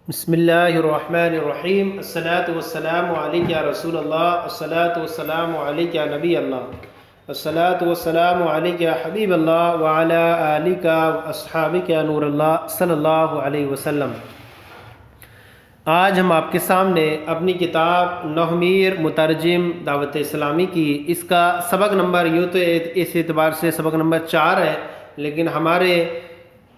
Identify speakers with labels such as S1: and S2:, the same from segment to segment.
S1: بسم اللہ الرحمن الرحیم الصلاۃ والسلام علیک یا رسول اللہ الصلاۃ والسلام علیک یا نبی اللہ الصلاۃ والسلام علیک یا حبیب اللہ وعلی آلک واصحابک یا نور اللہ صلی اللہ علیہ وسلم۔ آج ہم آپ کے سامنے اپنی کتاب نحو میر مترجم دعوت اسلامی کی اس کا سبق نمبر یوں تو اس اعتبار سے سبق نمبر 4 ہے، لیکن ہمارے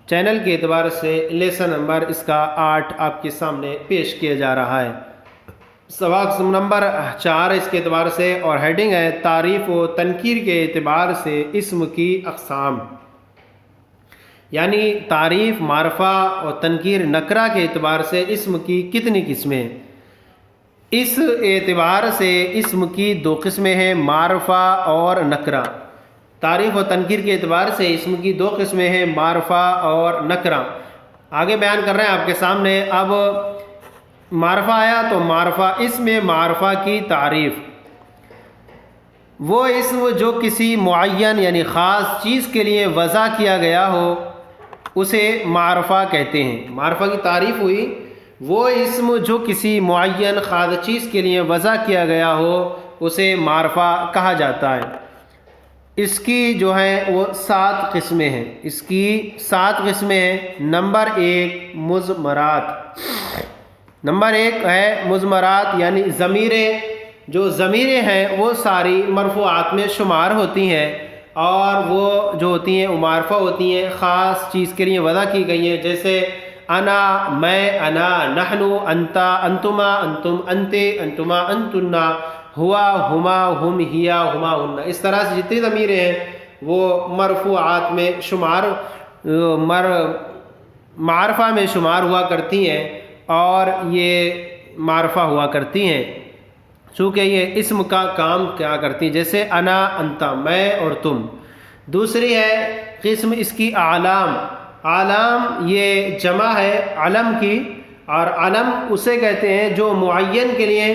S1: چینل کے اعتبار سے لیسن نمبر اس کا 8 آپ کے سامنے پیش کیا جا رہا ہے۔ سبق نمبر 4 اس کے اعتبار سے، اور ہیڈنگ ہے تعریف و تنکیر کے اعتبار سے اسم کی اقسام، یعنی تعریف معرفہ اور تنکیر نکرہ کے اعتبار سے اسم کی کتنی قسمیں ہیں۔ اس اعتبار سے اسم کی 2 قسمیں ہیں، معرفہ اور نکرہ۔ تعریف و تنکیر کے اعتبار سے اسم کی 2 قسمیں ہیں، معرفہ اور نکرہ۔ آگے بیان کر رہے ہیں آپ کے سامنے۔ اب معرفہ آیا تو معرفہ، اسم معرفہ کی تعریف، وہ اسم جو کسی معین یعنی خاص چیز کے لیے وضع کیا گیا ہو اسے معرفہ کہتے ہیں۔ معرفہ کی تعریف ہوئی وہ اسم جو کسی معین خاص چیز کے لیے وضع کیا گیا ہو اسے معرفہ کہا جاتا ہے۔ اس کی جو ہے وہ 7 قسمیں ہیں۔ اس کی 7 قسمیں ہیں۔ نمبر 1 مضمرات۔ نمبر 1 ہے مضمرات، یعنی ضمیریں۔ جو ضمیریں ہیں وہ ساری مرفوعات میں شمار ہوتی ہیں، اور وہ جو ہوتی ہیں وہ معرفہ ہوتی ہیں، خاص چیز کے لیے وضع کی گئی ہیں، جیسے انا میں، انا نحنو، انتا انتما، انتم انتے، انتما انتنا، ہوا ہما، ہم ہیا، ہما ہن۔ اس طرح سے جتنی ضمیریں ہیں وہ مرفوعات میں معرفہ میں شمار ہوا کرتی ہیں، اور یہ معرفہ ہوا کرتی ہیں چونکہ یہ اسم کا کام کیا کرتی ہیں، جیسے انا، انتا، میں اور تم۔ دوسری ہے قسم اس کی اعلام۔ اعلام یہ جمع ہے علم کی، اور علم اسے کہتے ہیں جو معین کے لیے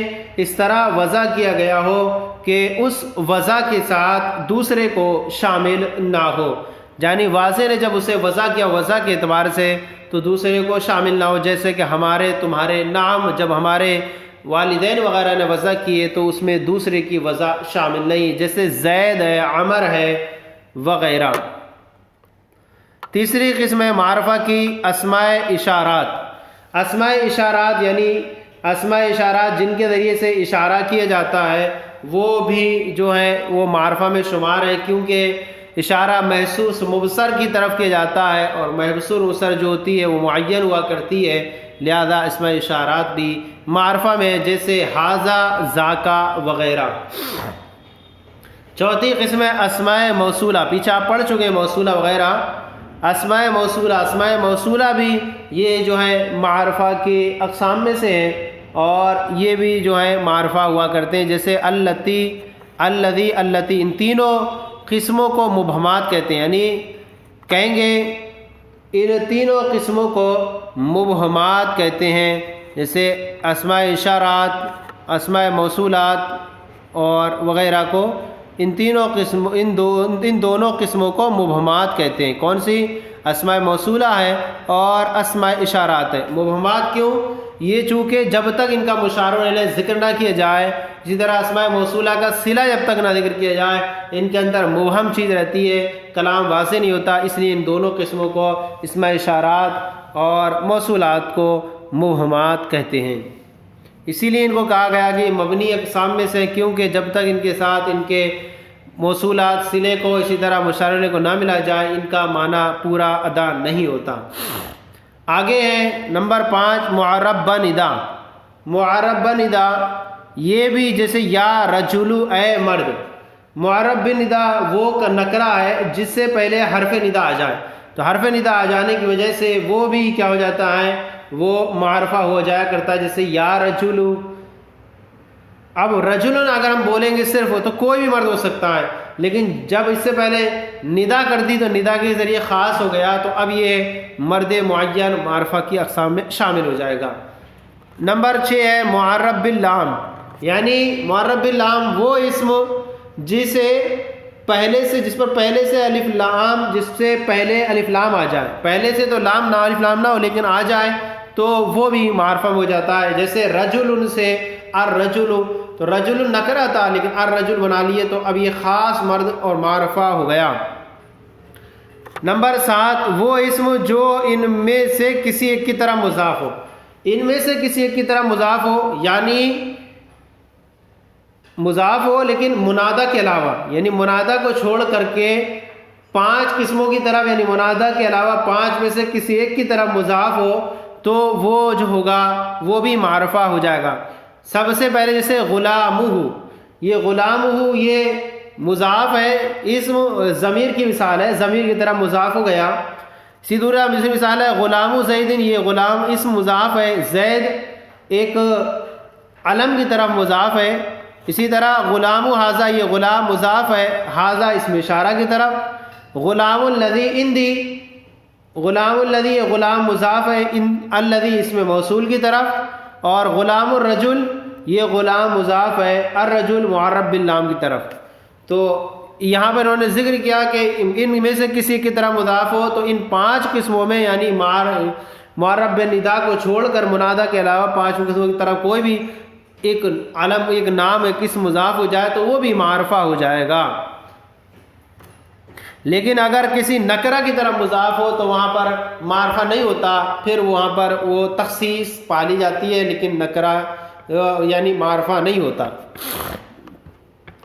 S1: اس طرح وضع کیا گیا ہو کہ اس وضع کے ساتھ دوسرے کو شامل نہ ہو، یعنی واضح نے جب اسے وضع کیا وضع کے اعتبار سے تو دوسرے کو شامل نہ ہو، جیسے کہ ہمارے تمہارے نام جب ہمارے والدین وغیرہ نے وضع کیے تو اس میں دوسرے کی وضع شامل نہیں، جیسے زید ہے، عمر ہے وغیرہ۔ تیسری قسم ہے معرفہ کی اسماء اشارات۔ اسماء اشارات یعنی اسماء اشارات جن کے ذریعے سے اشارہ کیا جاتا ہے وہ بھی جو ہے وہ معرفہ میں شمار ہے، کیونکہ اشارہ محسوس مبصر کی طرف کیا جاتا ہے، اور محسوس مبصر جو ہوتی ہے وہ معین ہوا کرتی ہے، لہذا اسماء اشارات بھی معرفہ میں، جیسے ھذا، ذاکا وغیرہ۔ چوتھی قسم ہے اسماء موصولہ۔ پیچھے آپ پڑھ چکے ہیں موصولہ وغیرہ۔ اسماء موصولہ، اسماء موصولہ بھی یہ جو ہے معرفہ کی اقسام میں سے ہیں، اور یہ بھی جو ہے معرفہ ہوا کرتے ہیں، جیسے اللتی، الذی، اللتی۔ ان تینوں قسموں کو مبہمات کہتے ہیں، یعنی کہیں گے ان تینوں قسموں کو مبہمات کہتے ہیں، جیسے اسماء اشارات، اسماء موصولات اور وغیرہ کو ان دونوں قسموں کو مبہمات کہتے ہیں۔ کون سی؟ اسماء موصولہ ہے اور اسماء اشارات ہے۔ مبہمات کیوں؟ یہ چونکہ جب تک ان کا مشار الیہ ذکر نہ کیا جائے، اسی طرح اسماء موصولہ کا صلہ جب تک نہ ذکر کیا جائے، ان کے اندر مبہم چیز رہتی ہے، کلام واضح نہیں ہوتا، اس لیے ان دونوں قسموں کو اسماء اشارات اور موصولات کو مبہمات کہتے ہیں۔ اسی لیے ان کو کہا گیا کہ مبنی اقسام میں سے، کیونکہ جب تک ان کے ساتھ ان کے موصولات صلے کو اسی طرح مشارے کو نہ ملا جائے ان کا معنی پورا ادا نہیں ہوتا۔ آگے ہے نمبر 5 معرب بندا۔ معرب بندا یہ بھی جیسے یا رجل، اے مرد۔ معرب بندا وہ نکرہ ہے جس سے پہلے حرف ندا آ جائے، تو حرف ندا آ جانے کی وجہ سے وہ بھی کیا ہو جاتا ہے، وہ معرفہ ہو جایا کرتا ہے، جیسے یا رجل۔ اب رجلن اگر ہم بولیں گے صرف تو کوئی بھی مرد ہو سکتا ہے، لیکن جب اس سے پہلے ندا کر دی تو ندا کے ذریعے خاص ہو گیا، تو اب یہ مرد معین معرفہ کی اقسام میں شامل ہو جائے گا۔ نمبر 6 ہے معرب باللام، یعنی معرب باللام وہ اسم جس پر پہلے سے الف لام، جس سے پہلے الف لام آ جائے، پہلے سے تو لام نہ الف لام نہ ہو لیکن آ جائے تو وہ بھی معرفہ ہو جاتا ہے. جیسے رجل سے الرجل، تو رجل نکرہ تھا لیکن الرجل بنا لیے تو اب یہ خاص مرد اور معرفہ ہو گیا. نمبر 7 وہ اسم جو ان میں سے کسی ایک کی طرح مضاف ہو. ان میں سے کسی ایک کی طرح مضاف ہو یعنی مضاف ہو لیکن منادہ کے علاوہ، یعنی منادہ کو چھوڑ کر کے 5 قسموں کی طرف، یعنی منادہ کے علاوہ 5 میں سے کسی ایک کی طرف مضاف ہو تو وہ جو ہوگا وہ بھی معرفہ ہو جائے گا. سب سے پہلے جیسے غلامہ، یہ غلامہ یہ مضاف ہے، اسم ضمیر کی مثال ہے، ضمیر کی طرح مضاف ہو گیا. اسی طرح مثال ہے غلام زید، یہ غلام اسم مضاف ہے، زید ایک علم کی طرف مضاف ہے. اسی طرح غلام حاضہ، یہ غلام مضاف ہے، حاضہ اسم اشارہ کی طرف. غلام الذی عندی، غلام الذی یہ غلام مضاف ہے، الذی اسم موصول کی طرف. اور غلام الرجل یہ غلام مضاف ہے، الرجل معرب باللام کی طرف. تو یہاں پر انہوں نے ذکر کیا کہ ان میں سے کسی کی طرح مضاف ہو تو ان 5 قسموں میں، یعنی معرب بالندا کو چھوڑ کر منادہ کے علاوہ 5 قسموں کی طرف کوئی بھی ایک علم، ایک نام، ایک اسم مضاف ہو جائے تو وہ بھی معرفہ ہو جائے گا. لیکن اگر کسی نکرہ کی طرف مضاف ہو تو وہاں پر معرفہ نہیں ہوتا، پھر وہاں پر وہ تخصیص پالی جاتی ہے لیکن نکرہ یعنی معرفہ نہیں ہوتا.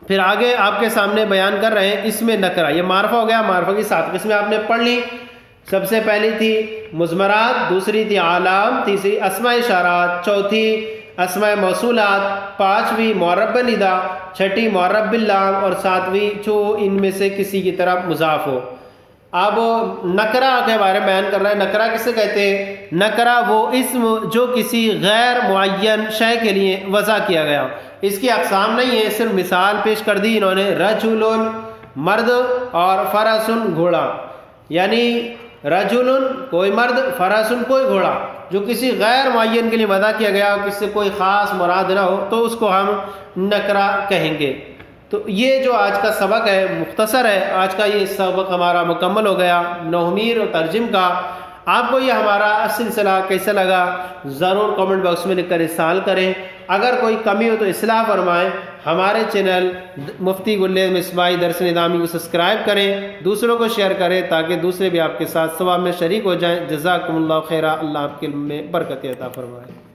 S1: پھر آگے آپ کے سامنے بیان کر رہے ہیں اسم نکرہ. یہ معرفہ ہو گیا، معرفہ کی 7 قسمیں آپ نے پڑھ لی. سب سے پہلی تھی مضمرات، دوسری تھی اعلام، تیسری اسماء اشارات، چوتھی اسماء موصولات، 5ویں معرب بالندا، 6ٹھی معرب باللام اور 7ویں جو ان میں سے کسی کی طرف مضاف ہو. اب نکرہ کے بارے میں بیان کر رہے ہیں. نکرہ کسے کہتے ہیں؟ نکرہ وہ اسم جو کسی غیر معین شے کے لیے وضع کیا گیا. اس کی اقسام نہیں ہے، صرف مثال پیش کر دی انہوں نے. رجل مرد اور فرس گھوڑا، یعنی رجل کوئی مرد، فرس کوئی گھوڑا، جو کسی غیر معین کے لیے وضع کیا گیا ہو، کس سے کوئی خاص مراد نہ ہو تو اس کو ہم نکرہ کہیں گے. تو یہ جو آج کا سبق ہے مختصر ہے، آج کا یہ سبق ہمارا مکمل ہو گیا نحومیر اور ترجم کا. آپ کو یہ ہمارا سلسلہ کیسا لگا ضرور کامنٹ باکس میں لکھ کر ارسال کریں. اگر کوئی کمی ہو تو اصلاح فرمائیں. ہمارے چینل مفتی گلید مصباحی درس نظامی کو سبسکرائب کریں، دوسروں کو شیئر کریں تاکہ دوسرے بھی آپ کے ساتھ ثواب میں شریک ہو جائیں. جزاکم اللہ خیرہ. اللہ آپ کے علم میں برکت عطا فرمائے.